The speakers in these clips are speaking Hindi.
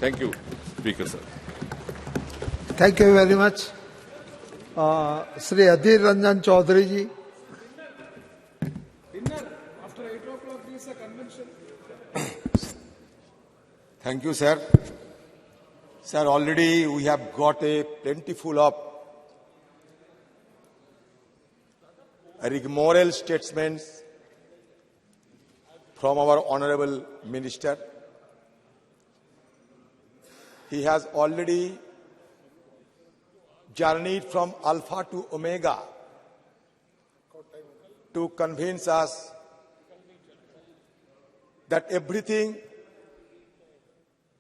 Thank you, Speaker, sir. Thank you very much. Sri Adhir Ranjan Chaudhary ji. Thank you, sir. Sir, already we have got a plentiful of rigmarole statements from our Honorable Minister. He has already journeyed from Alpha to Omega to convince us that everything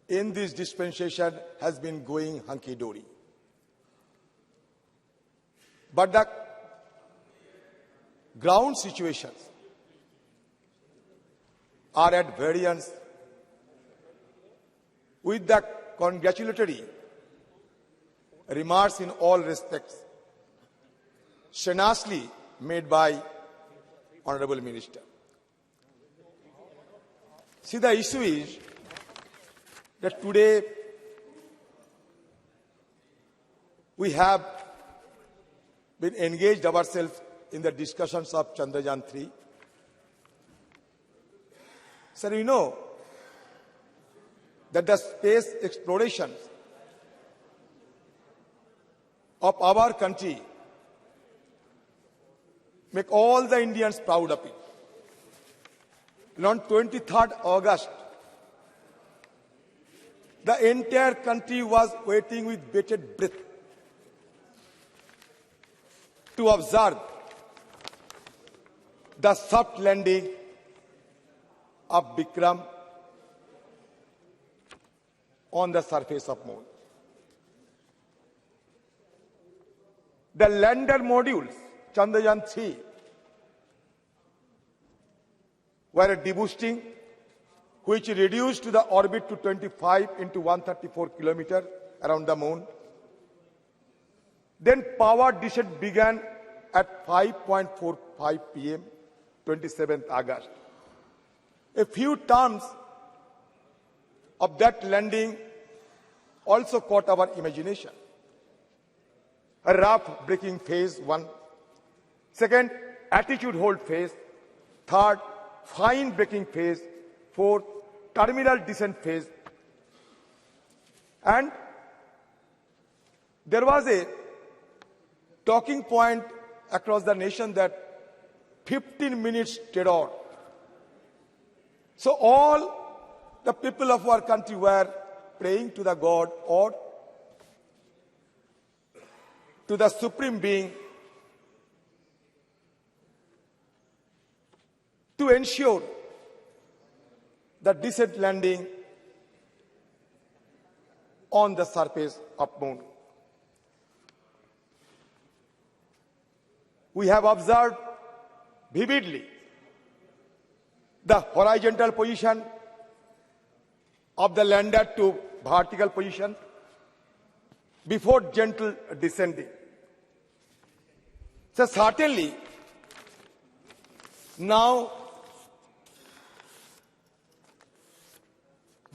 in this dispensation has been going hunky-dory. But the ground situations are at variance with the congratulatory remarks in all respects strenuously made by Honorable Minister. See, the issue is that today we have been engaged ourselves in the discussions of Chandrayaan-3. Sir, you know that the space explorations of our country make all the Indians proud of it. And on 23rd August, the entire country was waiting with bated breath to observe the soft landing of Vikram on the surface of Moon. The lander modules, Chandrayaan-3, were deboosting, which reduced the orbit to 25 into 134 kilometers around the Moon. Then power descent began at 5:45 p.m., 27th August. A few terms of that landing also caught our imagination. A rough braking phase 1. Second, attitude hold phase. Third, fine braking phase. Fourth, terminal descent phase. And there was a talking point across the nation that 15 minutes terror. So all the people of our country were praying to the God or to the Supreme Being to ensure the decent landing on the surface of Moon. We have observed vividly the horizontal position of the lander to vertical position before gentle descending. So certainly now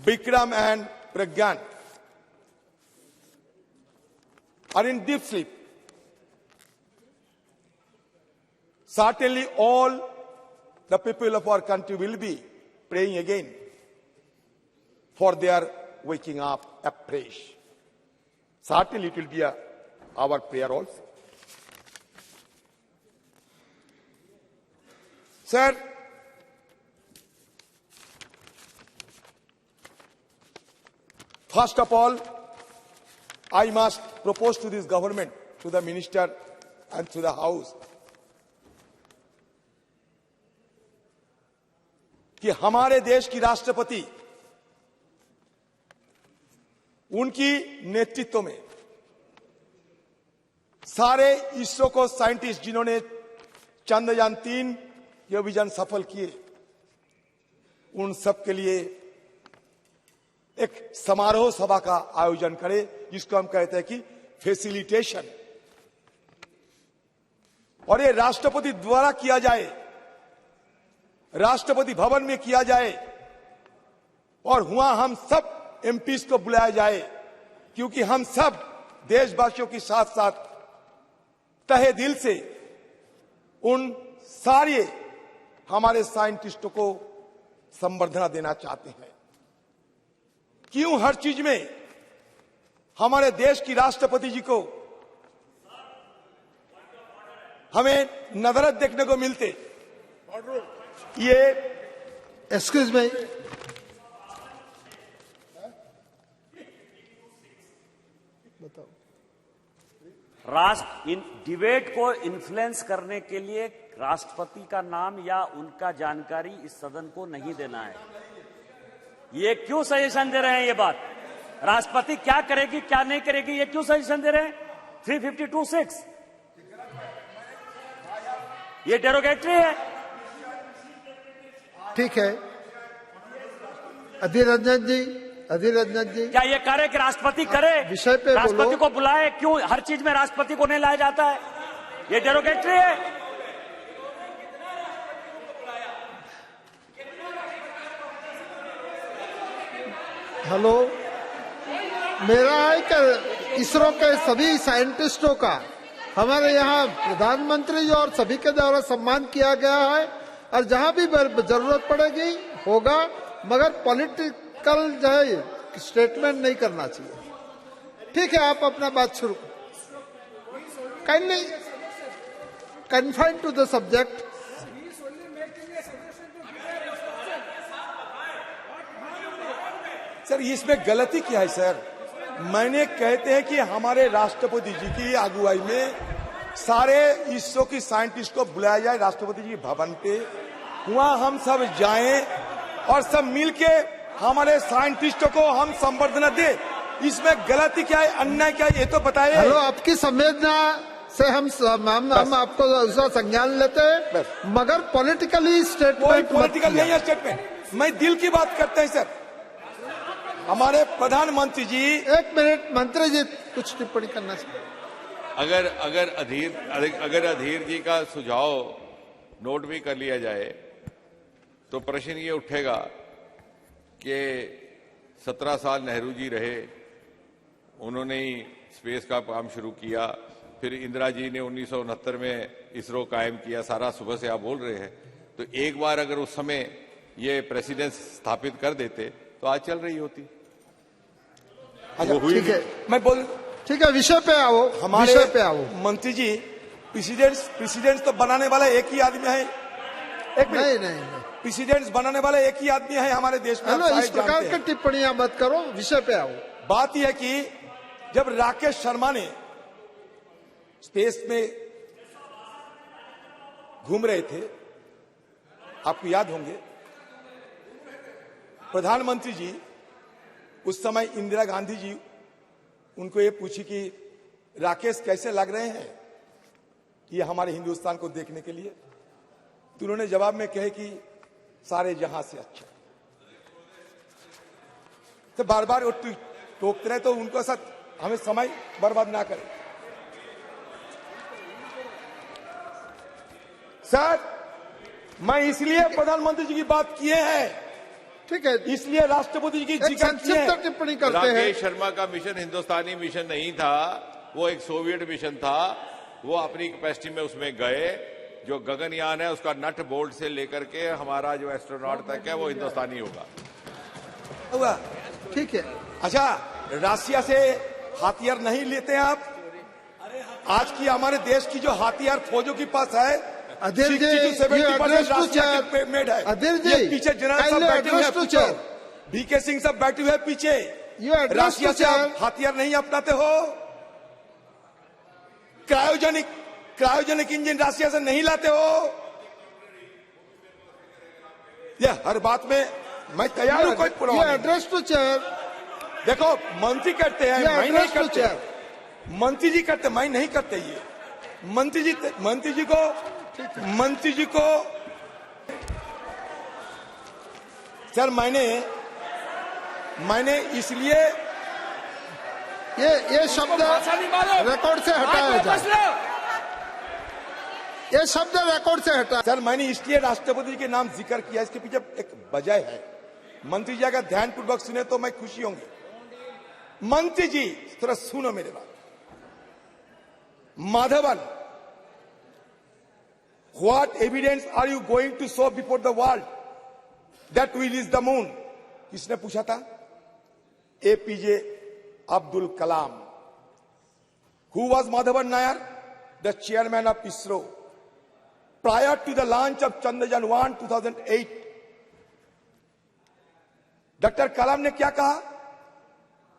Vikram and Pragyan are in deep sleep. Certainly all the people of our country will be praying again for their waking up afresh. Certainly it will be our prayer also. Sir, first of all, I must propose to this government, to the minister and to the House, कि हमारे देश की राष्ट्रपति उनकी नेतृत्व में सारे इसरो को साइंटिस्ट जिन्होंने चंद्रयान-3 ये अभियान सफल किए, उन सब के लिए एक समारोह सभा का आयोजन करें, जिसको हम कहते हैं कि फैसिलिटेशन, और ये राष्ट्रपति द्वारा किया जाए, राष्ट्रपति भवन में किया जाए, और वहां हम सब एमपीज को बुलाया जाए, क्योंकि हम सब देशवासियों के साथ साथ तहे दिल से उन सारे हमारे साइंटिस्टों को संबर्धना देना चाहते हैं। क्यों हर चीज में हमारे देश की राष्ट्रपति जी को हमें नजरत देखने को मिलते? ये एक्सक्यूज मी, बताओ। राष्ट्र इन डिबेट को इन्फ्लुएंस करने के लिए राष्ट्रपति का नाम या उनका जानकारी इस सदन को नहीं देना है। ये क्यों सजेशन दे रहे हैं? ये बात राष्ट्रपति क्या करेगी क्या नहीं करेगी, ये क्यों सजेशन दे रहे हैं? 352(6) ये डेरोगेटरी है। ठीक है, अधीर रंजन जी, क्या ये करे कि राष्ट्रपति करे? विषय पे राष्ट्रपति बोलो। को बुलाए, क्यों हर चीज में राष्ट्रपति को नहीं लाया जाता है? ये डेरोगेटरी है। हेलो, मेरा है कि इसरो के सभी साइंटिस्टों का हमारे यहाँ प्रधानमंत्री जी और सभी के द्वारा सम्मान किया गया है, और जहाँ भी जरूरत पड़ेगी होगा, मगर पॉलिटिकल जो है स्टेटमेंट नहीं करना चाहिए। ठीक है, आप अपना बात शुरू kindly confine to the subject. Sir इसमें गलती क्या है सर? मैंने कहते हैं कि हमारे राष्ट्रपति जी की अगुवाई में सारे इसरो की साइंटिस्ट को बुलाया जाए राष्ट्रपति जी भवन पे, वहां हम सब जाएं और सब मिलके हमारे साइंटिस्टों को हम संबर्धना दे। इसमें गलती क्या है, अन्याय क्या है, ये तो बताइए। हेलो, आपकी संवेदना से हम आपको उसका संज्ञान लेते हैं, मगर पॉलिटिकली कोई स्टेटमेंट पॉलिटिकल नहीं है स्टेटमेंट। मैं दिल की बात करते हैं सर। हमारे प्रधानमंत्री जी, एक मिनट, मंत्री जी कुछ टिप्पणी करना चाहिए। अगर अधीर जी का सुझाव नोट भी कर लिया जाए तो प्रश्न ये उठेगा कि 17 साल नेहरू जी रहे, उन्होंने ही स्पेस का काम शुरू किया, फिर इंदिरा जी ने 1969 में इसरो कायम किया, सारा सुबह से आप बोल रहे हैं। तो एक बार अगर उस समय ये प्रेसिडेंस स्थापित कर देते तो आज चल रही होती। अच्छा, ठीक है, मैं बोल, ठीक है, विषय पे आओ, हमारे विषय पे आओ। मंत्री जी, प्रेसिडेंट तो बनाने वाला एक ही आदमी है। एक मिनट, नहीं, प्रेसिडेंट बनाने वाला एक ही आदमी है हमारे देश में। हेलो, आप इस शायद प्रकार जानते की हैं। टिप्पणियां मत करो, विषय पे आओ। बात यह है कि जब राकेश शर्मा ने स्पेस में घूम रहे थे, आपको याद होंगे, प्रधानमंत्री जी उस समय इंदिरा गांधी जी उनको ये पूछी कि राकेश कैसे लग रहे हैं ये हमारे हिंदुस्तान को देखने के लिए? तो उन्होंने जवाब में कहे कि सारे जहां से अच्छा। तो बार बार वो टोकते रहे, तो उनको साथ हमें समय बर्बाद ना करें। सर, मैं इसलिए प्रधानमंत्री जी की बात किए हैं, ठीक है, इसलिए राष्ट्रपति जी की एक जिक्र किए संक्षिप्त हैं। टिप्पणी करते हैं। राकेश शर्मा का मिशन हिंदुस्तानी मिशन नहीं था, वो एक सोवियत मिशन था। वो अपनी कैपेसिटी में उसमें गए। जो गगनयान है उसका नट बोल्ट से लेकर के हमारा जो एस्ट्रोनॉट तक है वो हिंदुस्तानी होगा। हुआ। ठीक है, अच्छा, रशिया से हथियार नहीं लेते हैं आप? आज की हमारे देश की जो हथियार फौजों के पास है, अधीर जी, 60 to 70% you address to Russia chair. के मेड है। अधीर जी, ये पीछे जनरल सब kindly बैठे हुए हैं address to पीछे, chair. VK सिंह सब बैठे हुए हैं पीछे। You address रशिया to से chair. आप हथियार नहीं अपनाते हो? क्रायोजेनिक इंजन रशिया से नहीं लाते हो? ये हर बात में मैं तैयार हूं कोई ये पुरवा नहीं। एड्रेस टू चेयर, देखो, मंत्री करते हैं, ये मैं नहीं एड्रेस टू करते। चेयर। मंत्री जी करते, मैं नहीं करते। ये मंत्री जी को सर मैंने इसलिए ये शब्द रिकॉर्ड से हटाया जाए। ये शब्द रिकॉर्ड से हटा। सर मैंने इसलिए राष्ट्रपति जी के नाम जिक्र किया, इसके पीछे एक वजह है। मंत्री जी अगर ध्यानपूर्वक सुने तो मैं खुशी होंगी। मंत्री जी थोड़ा सुनो मेरे बात। Madhavan, what evidence are you going to show before the world that we reach the moon? किसने पूछा था? APJ Abdul Kalam. Who was Madhavan Nair? The chairman of ISRO. Prior to the launch of Chandrayaan-1 2008, doctor कलाम ने क्या कहा?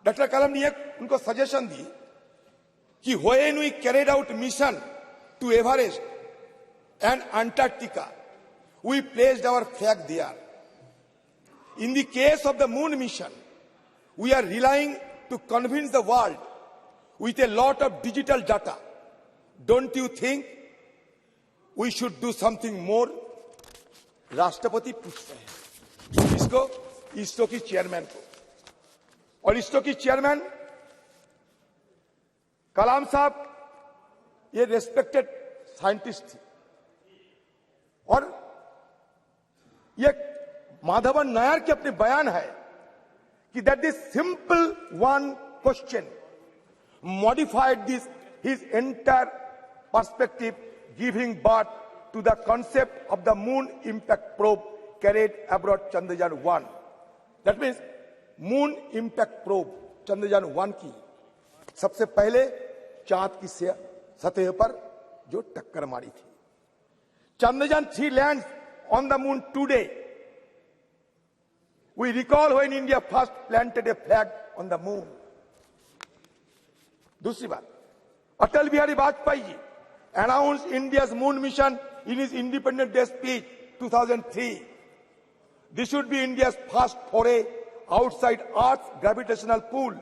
डॉक्टर कलाम ने उनको सजेशन दी कि when we carried out mission to Everest and Antarctica, we placed our flag there. In the case of the moon mission, we are relying to convince the world with a lot of digital data. Don't you think we should do something more? राष्ट्रपति पूछते हैं इसको, इसरो की चेयरमैन को, और इसरो की चेयरमैन कलाम साहब ये रेस्पेक्टेड साइंटिस्ट थी, और ये माधवन नायर के अपने बयान है कि that this simple one question modified this his entire perspective, giving birth to the concept of the moon impact probe carried aboard Chandrayaan-1. That means moon impact probe Chandrayaan-1 की सबसे पहले चांद की सतह पर जो टक्कर मारी थी. Chandrayaan-3 lands on the moon today. We recall when India first planted a flag on the moon. दूसरी बात, Atal Bihari Vajpayee ji announced India's moon mission in his Independence Day speech 2003. This should be India's first foray outside Earth's gravitational pull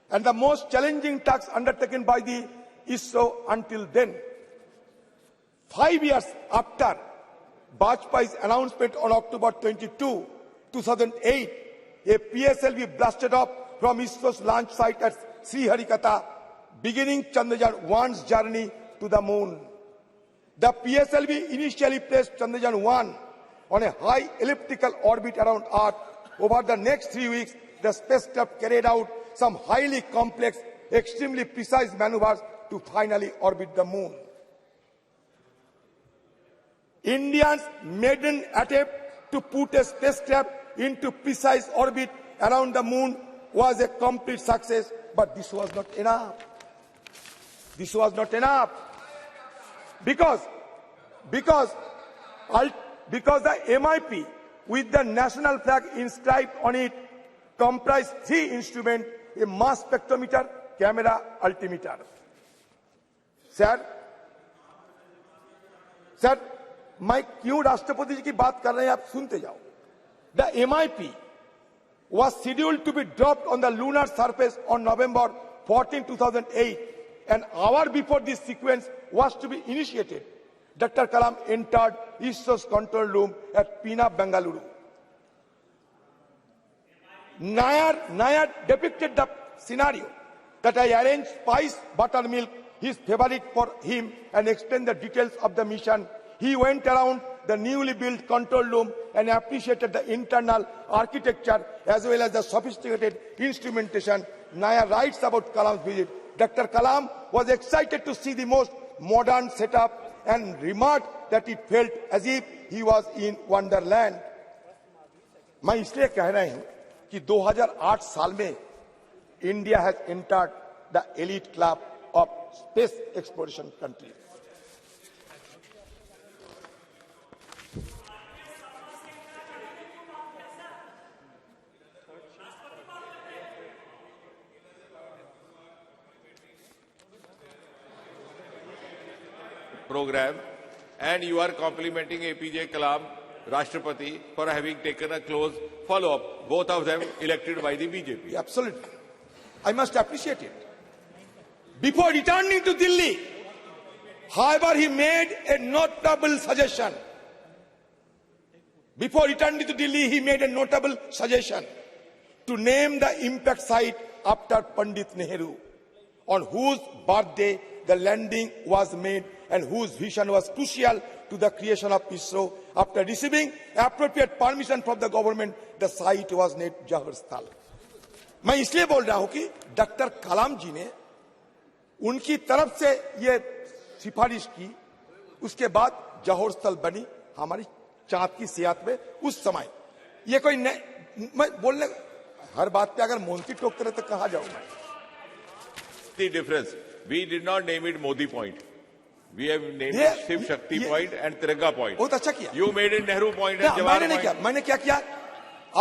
and the most challenging task undertaken by the ISRO until then. 5 years after Vajpayee's announcement on October 22, 2008, a PSLV blasted off from ISRO's launch site at Sriharikota, beginning Chandrayaan-1's journey to the moon. The PSLV initially placed Chandrayaan-1 on a high elliptical orbit around Earth. Over the next 3 weeks, the spacecraft carried out some highly complex, extremely precise maneuvers to finally orbit the moon. India's maiden attempt to put a spacecraft into precise orbit around the moon was a complete success, but this was not enough. This was not enough because the MIP with the national flag inscribed on it comprised 3 instruments: a mass spectrometer, camera, altimeter. Sir, मैं क्यों राष्ट्रपति जी की बात कर रहे हैं आप सुनते जाओ. The MIP was scheduled to be dropped on the lunar surface on November 14, 2008. An hour before this sequence was to be initiated, Dr. Kalam entered ISRO's control room at Pune, Bengaluru. Nair depicted the scenario that I arranged spice buttermilk, his favorite, for him and explained the details of the mission. He went around the newly built control room and appreciated the internal architecture as well as the sophisticated instrumentation. Nair writes about Kalam's visit. Dr. Kalam was excited to see the most modern setup and remarked that it felt as if he was in Wonderland. मैं इसलिए कह रहा हूं कि 2008 साल में India has entered the elite club of space exploration countries. Program, and you are complimenting APJ Kalam, Rashtrapati, for having taken a close follow-up, both of them elected by the BJP. Absolutely. I must appreciate it. Before returning to Delhi, however, he made a notable suggestion. Before returning to Delhi, he made a notable suggestion to name the impact site after Pandit Nehru, on whose birthday the landing was made and whose vision was crucial to the creation of ISRO. After receiving appropriate permission from the government, the site was named Jawahar Sthal. मैं इसलिए बोल रहा हूं कि डॉक्टर कलाम जी ने उनकी तरफ से ये सिफारिश की, उसके बाद जौहर स्थल बनी हमारी चांद की सियात में उस समय। ये कोई मैं बोलने हर बात पे अगर मोदी टोकते रहे तो कहां जाऊंगा। The difference, we did not name it Modi Point. We have named it Shiv Shakti Point and Tiranga Point. बहुत अच्छा किया। You made it Nehru Point and Jawahar Point. मैंने क्या किया?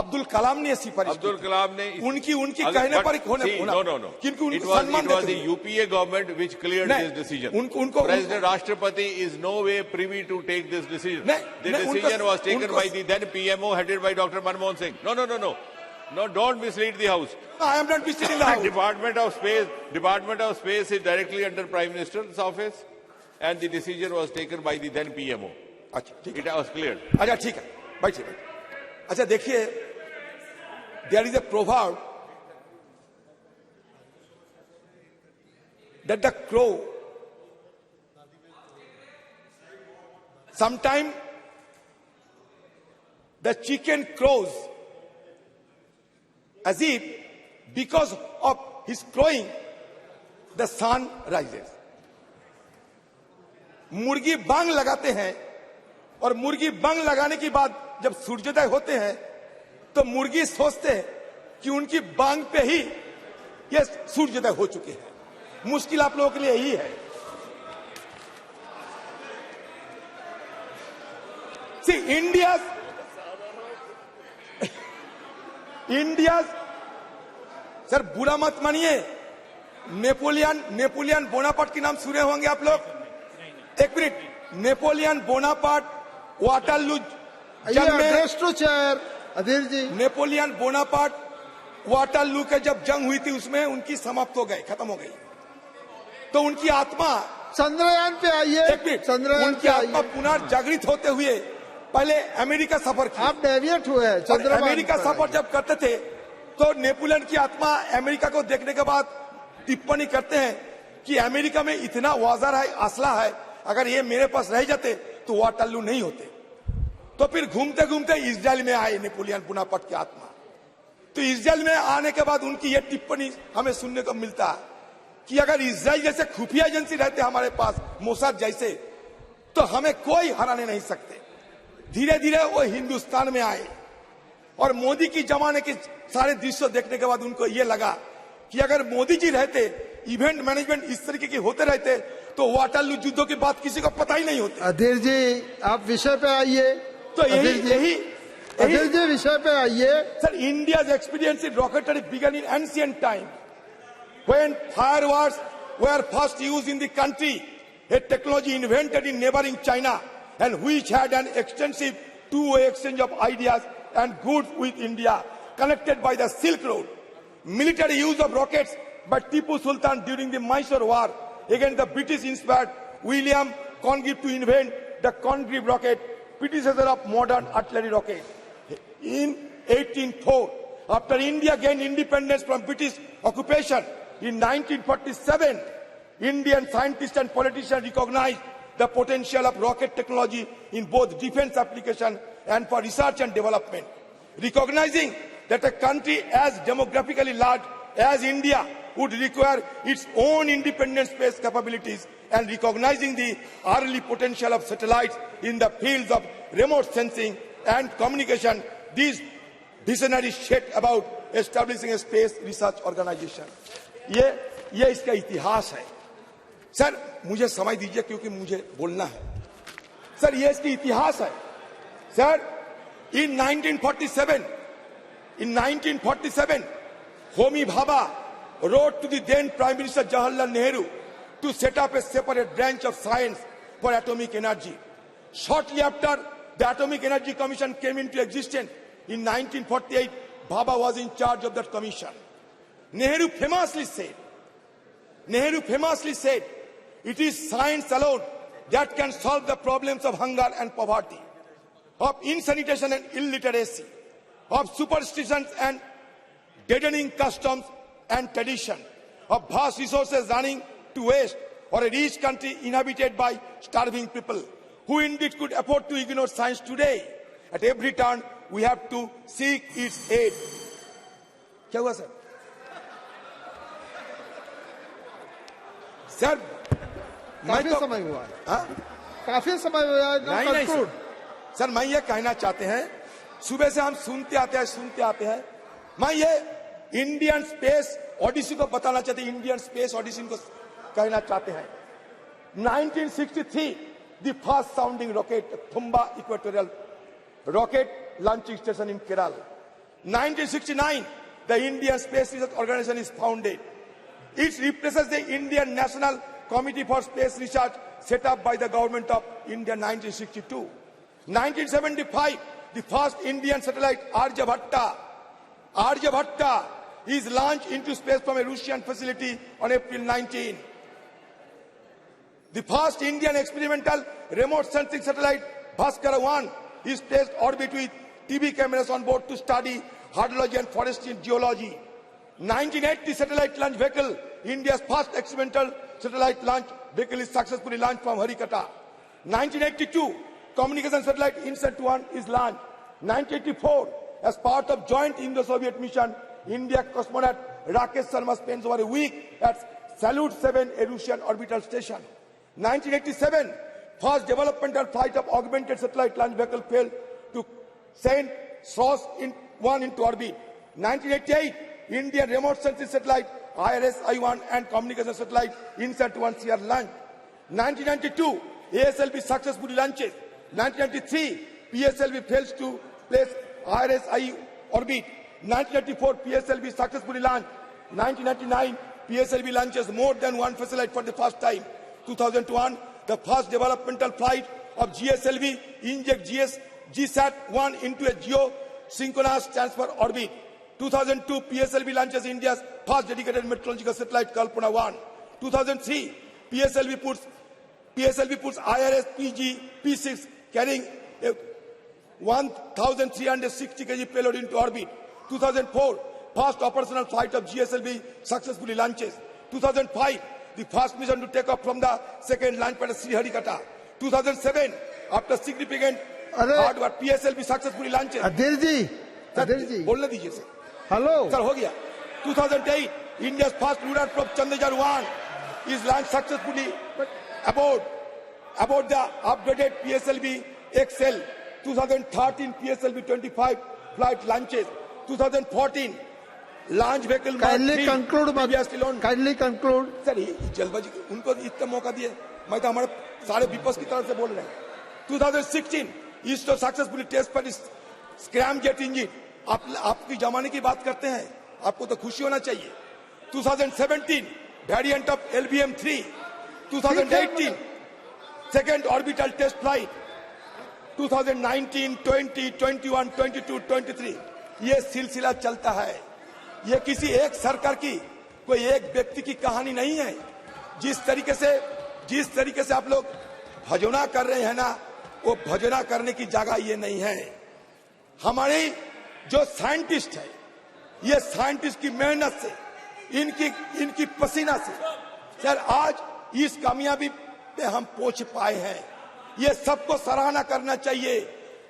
अब्दुल कलाम ने सिफारिश, अब्दुल कलाम ने उनकी कहने पर होने no. It was the UPA government which cleared this decision. President Rashtrapati is no way privy to take this decision. The decision was taken by the then PMO headed by Dr. Manmohan Singh. No, don't mislead the House. No, I am not misleading the House. Department of Space is directly under Prime Minister's office, and the decision was taken by the then PMO. It was cleared. अच्छा ठीक है, बैठिए। अच्छा देखिए, there is a proverb that the crow sometime the chicken crows as if because of his crowing the sun rises. मुर्गी बांग लगाते हैं और मुर्गी बांग लगाने के बाद जब सूर्योदय होते हैं तो मुर्गी सोचते हैं कि उनकी बांग पे ही ये सूर्योदय हो चुके हैं। मुश्किल आप लोगों के लिए यही है। See, India's सर बुरा मत मानिए, नेपोलियन बोनापार्ट के नाम सुने होंगे आप लोग। एक मिनट, नेपोलियन बोनापार्ट वाटरलू जंग में, अधीर जी, नेपोलियन बोनापार्ट वाटरलू के जब जंग हुई थी उसमें उनकी समाप्त हो गई, खत्म हो गई। तो उनकी आत्मा चंद्रयान पे आइए, उनकी आत्मा पुनर्जागृत होते हुए पहले अमेरिका सफर किया। आप डेविएट हुए हैं, अमेरिका सफर जब करते थे तो नेपोलियन की आत्मा अमेरिका को देखने के बाद टिप्पणी करते हैं कि अमेरिका में इतना औजार है, असला है, अगर ये मेरे पास रह जाते तो वाटरलू नहीं होते। तो फिर घूमते घूमते इजराइल में आए नेपोलियन बोनापार्ट की आत्मा। तो इजराइल में आने के बाद उनकी ये टिप्पणी हमें सुनने को मिलता है कि अगर इजराइल जैसे खुफिया एजेंसी रहते हमारे पास, मोसाद जैसे, तो हमें कोई हराने नहीं सकते। धीरे धीरे वो हिंदुस्तान में आए और मोदी की जमाने के सारे दृश्य देखने के बाद उनको ये लगा कि अगर मोदी जी रहते, इवेंट मैनेजमेंट इस तरीके के होते रहते तो वाटरलू युद्धों की बात किसी को पता ही नहीं होती। अधीर जी आप विषय पे आइए। तो यही अधीर जी विषय पे आइए। Sir, India's experience in rocketry began in ancient time when fireworks were first used in the country, a technology invented in neighboring China and which had an extensive two-way exchange of ideas and goods with India, connected by the Silk Road. Military use of rockets by Tipu Sultan during the Mysore War against the British inspired William Congreve to invent the Congreve rocket, predecessor of modern artillery rocket. In 1804, after India gained independence from British occupation in 1947, Indian scientists and politicians recognized the potential of rocket technology in both defense application and for research and development. Recognizing that a country as demographically large as India would require its own independent space capabilities and recognizing the early potential of satellites in the fields of remote sensing and communication, these visionaries set about establishing a space research organization. ये इसका इतिहास है। सर मुझे समय दीजिए क्योंकि मुझे बोलना है। सर ये इसका इतिहास है। Sir in 1947, Homi Bhabha wrote to the then Prime Minister Jawaharlal Nehru to set up a separate branch of science for atomic energy. Shortly after the Atomic Energy Commission came into existence in 1948, Bhabha was in charge of that commission. Nehru famously said, it is science alone that can solve the problems of hunger and poverty, of insanitation and illiteracy, of superstitions and deadening customs and tradition, of vast resources running to waste, or a rich country inhabited by starving people, Who indeed could afford to ignore science today? At every turn, we have to seek its aid. क्या हुआ सर? सर काफी समय हुआ है। हाँ? काफी समय हुआ है। नहीं सर। सर मैं ये कहना चाहते हैं, सुबह से हम सुनते आते हैं। मैं ये इंडियन स्पेस ऑडिसी को बताना चाहते हैं, इंडियन स्पेस ऑडिसी को कहना चाहते हैं। 1963, the first sounding rocket, Thumba Equatorial Rocket Launching Station in Kerala. 1969, the Indian Space Research Organization is founded. It replaces the Indian National Committee for Space Research set up by the government of India 1962. 1975, the first Indian satellite Aryabhatta is launched into space from a Russian facility on April 19. The first Indian experimental remote sensing satellite Bhaskara-1 is placed orbit with TV cameras on board to study hydrology and forestry and geology. 1980 satellite launch vehicle, India's first experimental satellite launch vehicle, is successfully launched from Harikata. 1982, communication satellite INSAT-1 is launched. 1984, as part of joint Indo-Soviet mission, India cosmonaut Rakesh Sharma spends over a week at Salyut 7, a Russian orbital station. 1987, first developmental flight of augmented satellite launch vehicle failed to send SOS-1 into orbit. 1988, Indian remote sensing satellite IRS-I1 and communication satellite INSAT-1 are launched. 1992, ASLV successfully launches. 1993, PSLV fails to place IRS-I orbit. 1994, PSLV successfully launched. 1999, PSLV launches more than one satellite for the first time. 2001, the first developmental flight of GSLV inject GSAT-1 into a geosynchronous transfer orbit. 2002, PSLV launches India's first dedicated meteorological satellite Kalpana-1. 2003, PSLV puts IRS-PG-P6 carrying a 1,360 kg payload into orbit. 2004, first operational flight of GSLV successfully launches. 2005, the first mission to take off from the second launch pad at Sriharikata. 2007, after significant hard work, PSLV successfully launches. अधीर जी बोलने दीजिए सर. हेलो सर हो गया. 2008, India's first lunar probe Chandrayaan-1 is launched successfully aboard the upgraded PSLV XL. 2013, PSLV 25 flight launches. 2014, launch vehicle Mark 3 previously launched. Kindly conclude. Sir ये जल्दबाजी उनको इतना मौका दिए, मैं तो हमारे सारे विपक्ष की तरफ से बोल रहे हैं. 2016, इसरो सक्सेसफुली टेस्ट पर स्क्रैमजेट इंजन. आपकी जमाने की बात करते हैं, आपको तो खुशी होना चाहिए. 2017, variant of LBM-3. 2018, second orbital test flight. 2019, 20, 21, 22, 23, ये सिलसिला चलता है. ये किसी एक सरकार की, कोई एक व्यक्ति की कहानी नहीं है. जिस तरीके से आप लोग भजोना कर रहे हैं ना, वो भजोना करने की जगह ये नहीं है. हमारे जो साइंटिस्ट है, ये साइंटिस्ट की मेहनत से, इनकी पसीना से सर आज इस कामयाबी पे हम पहुंच पाए हैं. ये सबको सराहना करना चाहिए.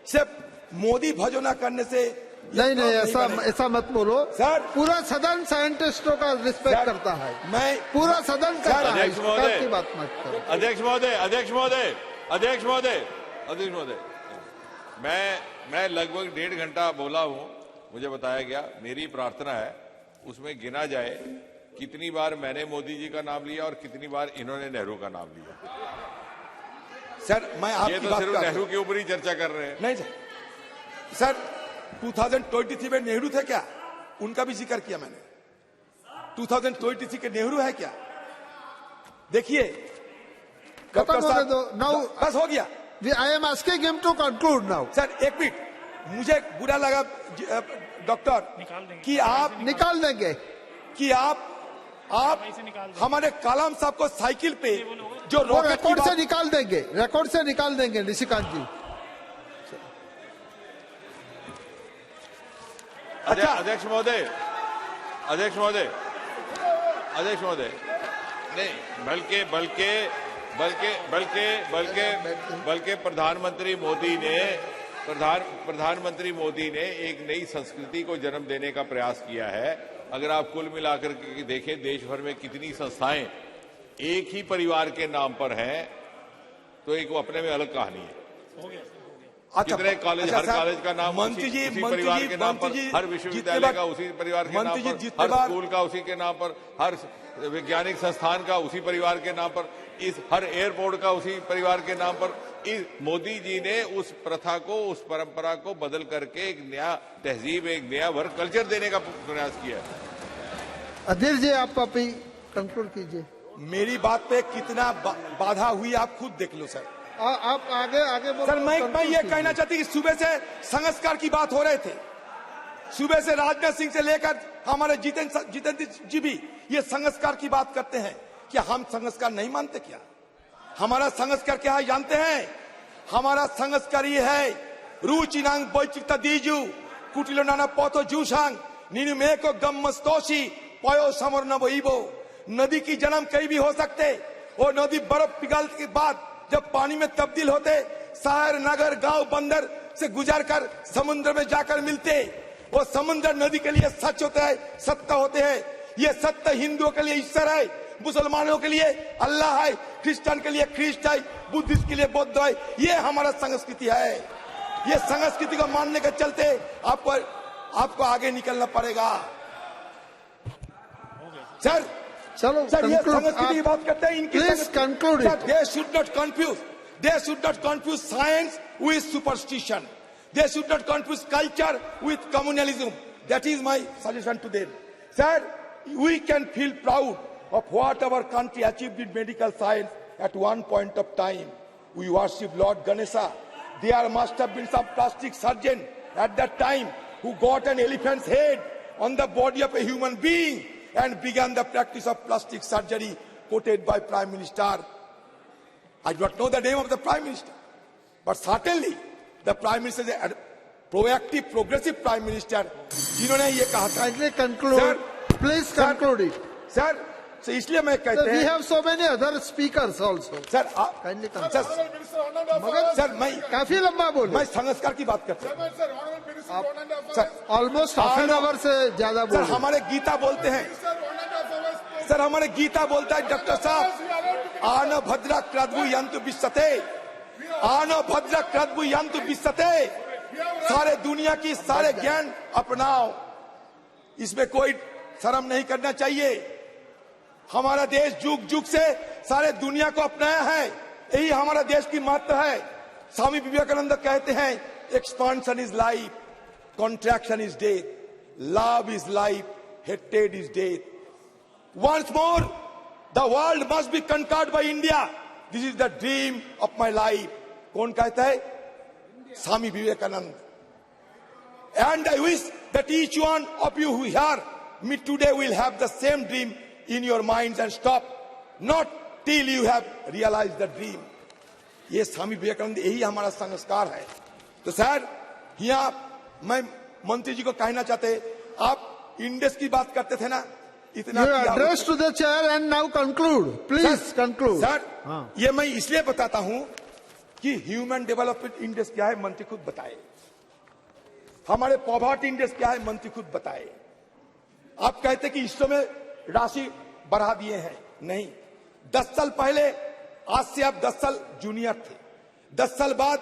सिर्फ मोदी भजोना करने से नहीं ऐसा मत बोलो सर. पूरा सदन साइंटिस्टों का रिस्पेक्ट करता है. मैं पूरा सदन करता है. अध्यक्ष महोदय की बात मत करो. अध्यक्ष महोदय, मैं लगभग 1.5 घंटा बोला हूं. मुझे बताया गया, मेरी प्रार्थना है उसमें गिना जाए कितनी बार मैंने मोदी जी का नाम लिया और कितनी बार इन्होंने नेहरू का नाम लिया. सर मैं आपकी ये तो बात सिर्फ कर नेहरू के ऊपर ही चर्चा कर रहे हैं. नहीं सर 2023 में नेहरू थे क्या, उनका भी जिक्र किया मैंने. 2023 के नेहरू है क्या, देखिए. खत्म होने दो. नाउ बस हो गया. I am asking him to conclude now. Sir एक मिनट, मुझे बुरा लगा डॉक्टर कि आप निकाल देंगे कि आप हमारे कलाम साहब को साइकिल पे जो वो रॉकेट की रिकॉर्ड से बात, निकाल देंगे निशिकांत जी. अच्छा अध्यक्ष महोदय नहीं, बल्कि बल्कि प्रधानमंत्री मोदी ने एक नई संस्कृति को जन्म देने का प्रयास किया है। अगर आप कुल मिलाकर के देखें, देश भर में कितनी संस्थाएं एक ही परिवार के नाम पर हैं, तो एक वो अपने में अलग कहानी है। कितने कॉलेज, हर कॉलेज का नाम उसी परिवार के नाम पर, हर विश्वविद्यालय का उसी परिवार के नाम पर, हर स्कूल का उसी के नाम पर, हर वैज्ञानिक संस्थान का उसी परिवार के नाम पर, इस हर एयरपोर्ट का उसी परिवार के नाम पर। इस मोदी जी ने उस प्रथा को, उस परंपरा को बदल करके एक नया तहजीब, एक नया वर्क कल्चर देने का प्रयास किया है। अधीर जी, आप अभी कंक्लूड कीजिए। मेरी बात पे कितना बाधा हुई आप खुद देख लो सर। आप आगे सर, मैं ये कहना चाहती कि सुबह से संस्कार की बात हो रहे थे, सुबह से राजनाथ सिंह से लेकर हमारे जितेंद्र जी भी ये संस्कार की बात करते हैं। क्या हम संस्कार नहीं मानते? क्या हमारा संस्कार क्या है जानते हैं? हमारा संस्कार ये है, रुचिनांग बोचिता दीजू कुटिलो नाना पोतो जूशांग नीनु में को गम्मस्तोशी पयो समर न बोइबो। नदी की जन्म कहीं भी हो सकते, और नदी बर्फ पिघलने के बाद जब पानी में तब्दील होते, शहर, नगर, गांव, बंदर से गुजरकर समुद्र में जाकर मिलते। वो समुद्र नदी के लिए सच होता है, सत्य होते हैं। ये सत्य हिंदुओं के लिए ईश्वर है, मुसलमानों के लिए अल्लाह है, क्रिश्चियन के लिए ख्रिस्ट है, बुद्धिस्ट के लिए बुद्ध है। ये हमारा संस्कृति है। ये संस्कृति को मानने के चलते आपको आगे निकलना पड़ेगा। सर चलो, सर, ये संस्कृति की बात करते हैं, इनकी please conclude. They should not confuse science with superstition. They should not confuse culture with communalism. That is my suggestion to them. Sir, we can feel proud of what our country achieved in medical science at one point of time. We worship Lord Ganesha. There must have been some plastic surgeon at that time who got an elephant's head on the body of a human being and began the practice of plastic surgery, quoted by Prime Minister. I do not know the name of the Prime Minister, but certainly the Prime Minister is a proactive, progressive Prime Minister. जिन्होंने ये कहा था। Kindly conclude. Please conclude it. Sir, so इसलिए मैं कहते हैं। We have so many other speakers also. Sir, kindly conclude. मगर सर मैं काफी लंबा बोले। मैं संस्कार की बात करता हूँ। Sir almost half an hour से ज्यादा बोले। सर हमारे गीता बोलते हैं, सर हमारे गीता बोलता है डॉक्टर साहब, आन भद्रा क्रद्भु यंतु विश्वते, आन भद्रा क्रद्भु यंतु विश्वते। सारे दुनिया की सारे ज्ञान अपनाओ, इसमें कोई शर्म नहीं करना चाहिए। हमारा देश जुग जुग से सारे दुनिया को अपनाया है, यही हमारा देश की महत्व है। स्वामी विवेकानंद कहते हैं, expansion is life, contraction is death, love is life, hated is death. Once more, the world must be conquered by India. This is the dream of my life. कौन कहता है? Swami Vivekananda. And I wish that each one of you who hear me today will have the same dream in your minds and stop not till you have realized the dream. ये स्वामी विवेकानंद, यही हमारा संस्कार है। तो सर, यहाँ मैं मंत्री जी को कहना चाहते, आप इंडेक्स की बात करते थे ना, इतना address to the chair and now conclude. Please conclude. Sir, ये मैं इसलिए बताता हूं कि ह्यूमन डेवलपमेंट इंडेक्स क्या है मंत्री खुद बताए, हमारे पॉवर्टी इंडेक्स क्या है मंत्री खुद बताए। आप कहते कि इस समय राशि बढ़ा दिए हैं, नहीं। 10 साल पहले आज से आप 10 साल जूनियर थे, 10 साल बाद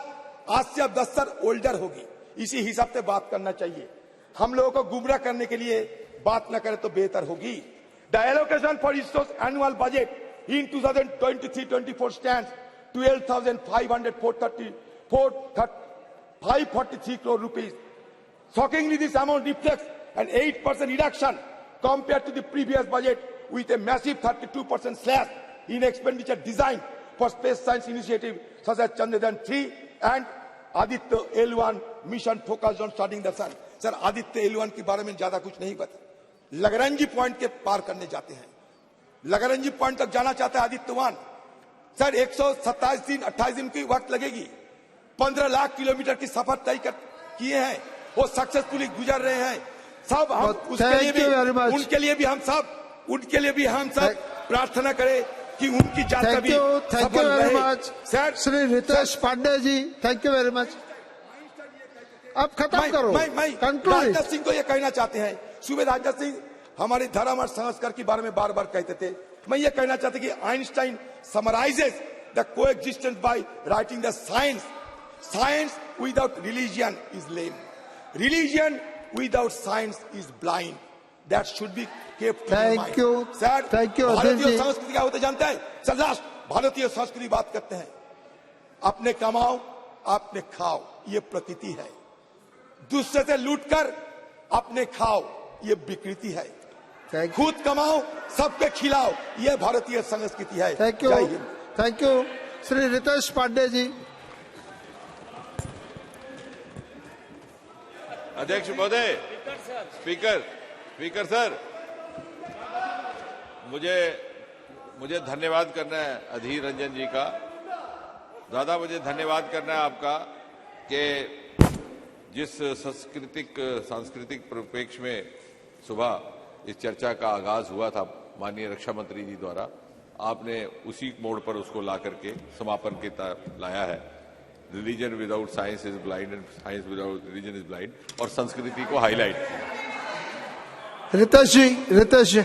आज से आप 10 साल ओल्डर होगी। इसी हिसाब से बात करना चाहिए। हम लोगों को गुमराह करने के लिए बात न करें तो बेहतर होगी। The allocation for ISRO's annual budget in 2023-24 stands 12,543 crore rupees. Shockingly, this amount reflects an 8% reduction compared to the previous budget, with a massive 32% slash in expenditure designed for space science initiatives such as Chandrayaan-3 and Aditya L1 mission focused on studying the sun. Sir, Aditya L1 के बारे में ज्यादा कुछ नहीं पता। लगरंजी पॉइंट के पार करने जाते हैं, लगरंजी पॉइंट तक जाना चाहता है आदित्य-1। सर 127 दिन 28 दिन की वक्त लगेगी। 15 लाख किलोमीटर की सफर तय किए हैं, वो सक्सेसफुली गुजर रहे हैं। सब हम उसके लिए भी, उनके लिए भी हम सब प्रार्थना करें कि उनकी जात थैंक भी यू सफल वेरी रहे। Much sir, Shri Ritesh Pandey ji, thank you very much. अब खत्म करो, मैं कंक्लूड। राजनाथ सिंह को ये कहना चाहते हैं, सुबह राजनाथ सिंह हमारे धर्म और संस्कार के बारे में बार बार कहते थे। मैं ये कहना चाहता कि Einstein summarises the coexistence by writing the science without religion is lame, religion without science is blind, that should be kept in mind. Thank you sir, thank you भारतीय संस्कृति क्या होता जानते हैं सर? लास्ट भारतीय संस्कृति बात करते हैं, अपने कमाओ अपने खाओ, ये प्रकृति है। दूसरे से लूटकर अपने खाओ, ये विकृति है। खुद कमाओ सबके खिलाओ, ये भारतीय संस्कृति है। थैंक यू जय हिंद। थैंक यू श्री रितेश पांडे जी। अध्यक्ष महोदय, स्पीकर सर, मुझे धन्यवाद करना है अधीर रंजन जी का। दादा, मुझे धन्यवाद करना है आपका कि जिस सांस्कृतिक परिप्रेक्ष्य में सुबह इस चर्चा का आगाज हुआ था माननीय रक्षा मंत्री जी द्वारा, आपने उसी मोड़ पर उसको ला करके समापन के लाया है। Religion without science is blind and science without religion is blind, और संस्कृति को हाईलाइट किया। रितेश जी